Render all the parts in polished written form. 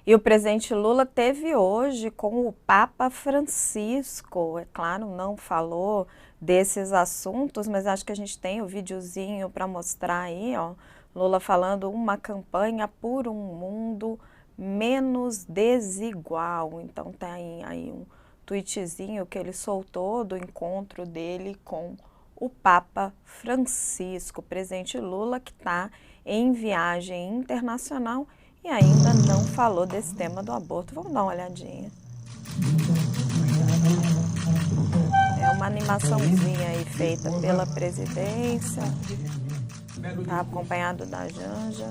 E o presidente Lula teve hoje com o Papa Francisco. É claro, não falou desses assuntos, mas acho que a gente tem o videozinho para mostrar aí, ó. Lula falando uma campanha por um mundo menos desigual. Então tem aí um tweetzinho que ele soltou do encontro dele com o Papa Francisco, o presidente Lula, que está em viagem internacional e ainda não falou desse tema do aborto. Vamos dar uma olhadinha. É uma animaçãozinha aí feita pela presidência, tá acompanhado da Janja.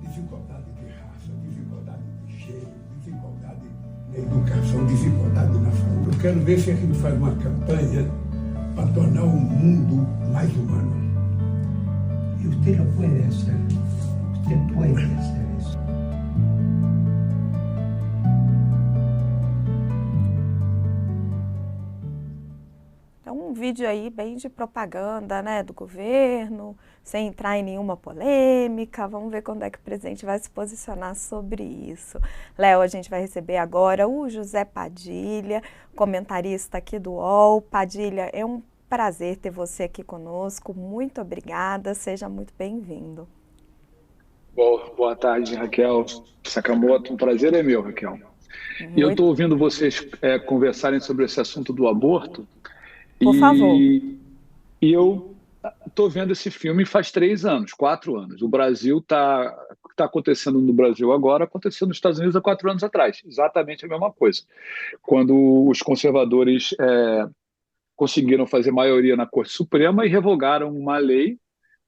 Desigualdade de raça, desigualdade de gênero, desigualdade na educação, desigualdade na saúde. Eu quero ver se a gente faz uma campanha para tornar o mundo mais humano. Y usted lo puede hacer. Usted puede hacer eso. Então, um vídeo aí bem de propaganda, né, do governo, sem entrar em nenhuma polêmica. Vamos ver quando é que o presidente vai se posicionar sobre isso. Léo, a gente vai receber agora o José Padilha, comentarista aqui do UOL. Padilha, é um prazer ter você aqui conosco. Muito obrigada, seja muito bem-vindo. Boa tarde, Raquel Sakamoto. Um prazer é meu, Raquel. E eu Muito, estou ouvindo vocês conversarem sobre esse assunto do aborto por favor. e eu estou vendo esse filme faz 3 anos, 4 anos. O Brasil está acontecendo no Brasil agora, aconteceu nos Estados Unidos há 4 anos atrás. Exatamente a mesma coisa. Quando os conservadores conseguiram fazer maioria na Corte Suprema e revogaram uma lei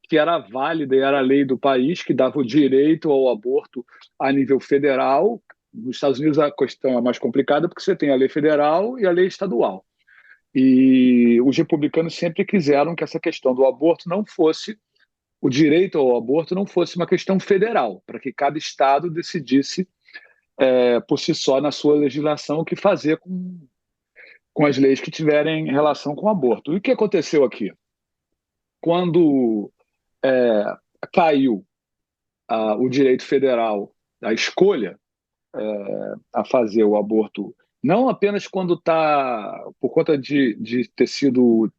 que era válida e era a lei do país, que dava o direito ao aborto a nível federal. Nos Estados Unidos a questão é mais complicada porque você tem a lei federal e a lei estadual. E os republicanos sempre quiseram que essa questão do aborto não fosse, o direito ao aborto não fosse uma questão federal, para que cada estado decidisse por si só na sua legislação o que fazer com as leis que tiverem relação com o aborto. E o que aconteceu aqui? Quando é, caiu o direito federal, a escolha a fazer o aborto, não apenas quando está por conta de ter sido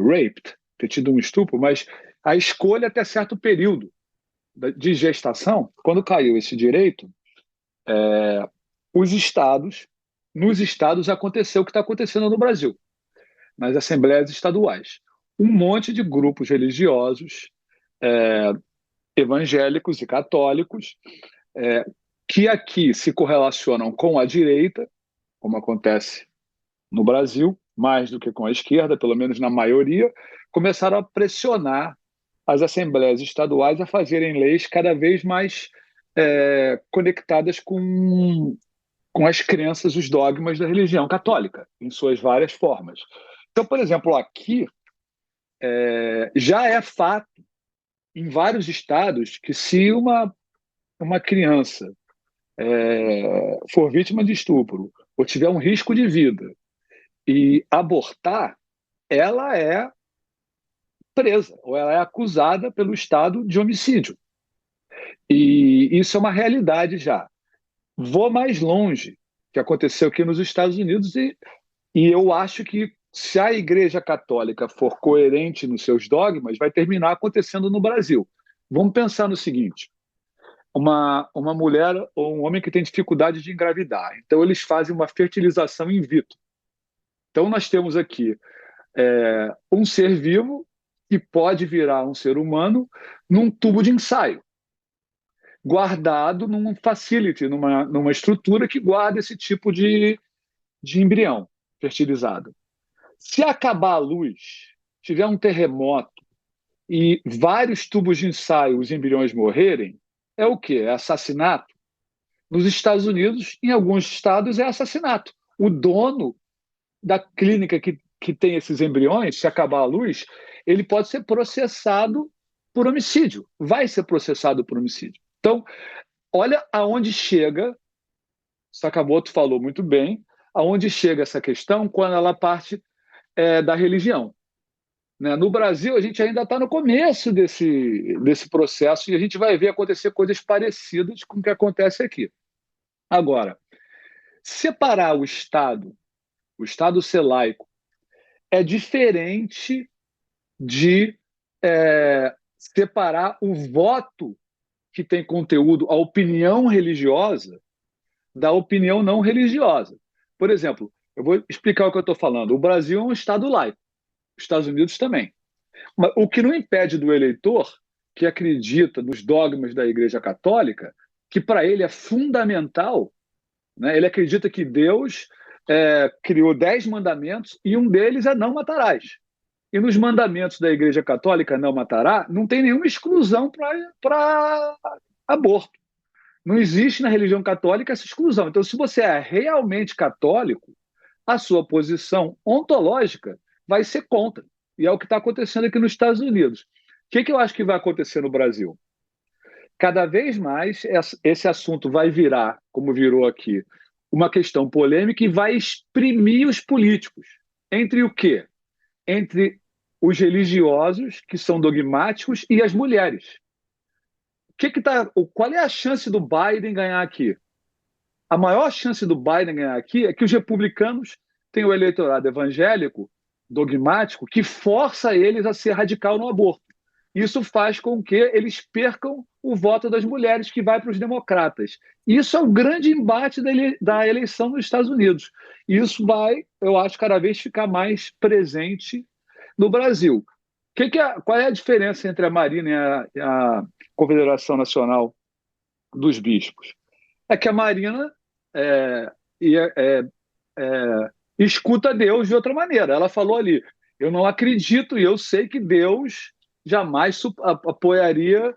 raped, ter tido um estupro, mas a escolha até certo período de gestação, quando caiu esse direito, os estados, nos estados aconteceu o que está acontecendo no Brasil, nas assembleias estaduais. Um monte de grupos religiosos, evangélicos e católicos, que aqui se correlacionam com a direita, como acontece no Brasil, mais do que com a esquerda, pelo menos na maioria, começaram a pressionar as assembleias estaduais a fazerem leis cada vez mais conectadas com as crenças, os dogmas da religião católica, em suas várias formas. Então, por exemplo, aqui já é fato em vários estados que se uma criança for vítima de estupro ou tiver um risco de vida e abortar, ela é presa ou ela é acusada pelo Estado de homicídio. E isso é uma realidade já. Vou mais longe, que aconteceu aqui nos Estados Unidos, e eu acho que se a Igreja Católica for coerente nos seus dogmas, vai terminar acontecendo no Brasil. Vamos pensar no seguinte: uma mulher ou um homem que tem dificuldade de engravidar. Então, eles fazem uma fertilização in vitro. Então, nós temos aqui um ser vivo que pode virar um ser humano num tubo de ensaio, guardado num facility, numa estrutura que guarda esse tipo de embrião fertilizado. Se acabar a luz, tiver um terremoto e vários tubos de ensaio, os embriões morrerem, é o quê? É assassinato? Nos Estados Unidos, em alguns estados, é assassinato. O dono da clínica que tem esses embriões, se acabar a luz, ele pode ser processado por homicídio, vai ser processado por homicídio. Então, olha aonde chega, Sakamoto falou muito bem, aonde chega essa questão quando ela parte da religião. né? No Brasil, a gente ainda está no começo desse processo e a gente vai ver acontecer coisas parecidas com o que acontece aqui. Agora, separar o Estado ser laico, é diferente de separar o voto que tem conteúdo, a opinião religiosa, da opinião não religiosa. Por exemplo, eu vou explicar o que eu estou falando. O Brasil é um Estado laico, os Estados Unidos também. Mas o que não impede do eleitor que acredita nos dogmas da Igreja Católica, que para ele é fundamental, né? Ele acredita que Deus criou 10 mandamentos e um deles é não matarás. E nos mandamentos da Igreja Católica, não matará, não tem nenhuma exclusão para aborto. Não existe na religião católica essa exclusão. Então, se você é realmente católico, a sua posição ontológica vai ser contra. E é o que está acontecendo aqui nos Estados Unidos. O que eu acho que vai acontecer no Brasil? Cada vez mais esse assunto vai virar, como virou aqui, uma questão polêmica e vai exprimir os políticos. Entre o quê? Entre os religiosos, que são dogmáticos, e as mulheres. Qual é a chance do Biden ganhar aqui? A maior chance do Biden ganhar aqui é que os republicanos têm o eleitorado evangélico, dogmático, que força eles a ser radical no aborto. Isso faz com que eles percam o voto das mulheres, que vai para os democratas. Isso é o grande embate da eleição nos Estados Unidos. Isso vai, eu acho, cada vez ficar mais presente no Brasil. Qual é a diferença entre a Marina e a Confederação Nacional dos Bispos? É que a Marina escuta Deus de outra maneira. Ela falou ali, eu não acredito e eu sei que Deus jamais apoiaria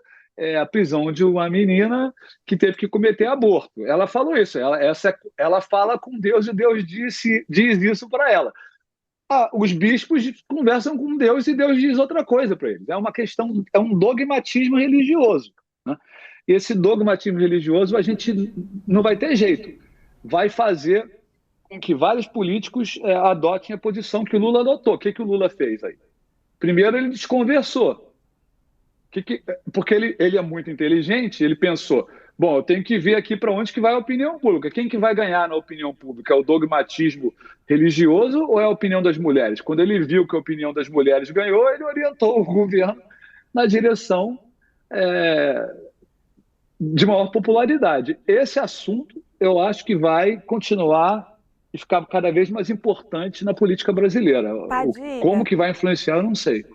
a prisão de uma menina que teve que cometer aborto. Ela falou isso, ela fala com Deus e Deus diz isso para ela. Os bispos conversam com Deus e Deus diz outra coisa para eles. É uma questão, é um dogmatismo religioso, né? E esse dogmatismo religioso a gente não vai ter jeito. Vai fazer com que vários políticos adotem a posição que o Lula adotou. O que o Lula fez aí? Primeiro, ele desconversou. Porque ele é muito inteligente, ele pensou, bom, eu tenho que ver aqui para onde que vai a opinião pública. Quem que vai ganhar na opinião pública? É o dogmatismo religioso ou é a opinião das mulheres? Quando ele viu que a opinião das mulheres ganhou, ele orientou o governo na direção de maior popularidade. Esse assunto, eu acho que vai continuar e ficar cada vez mais importante na política brasileira. Padilha. Como que vai influenciar, eu não sei.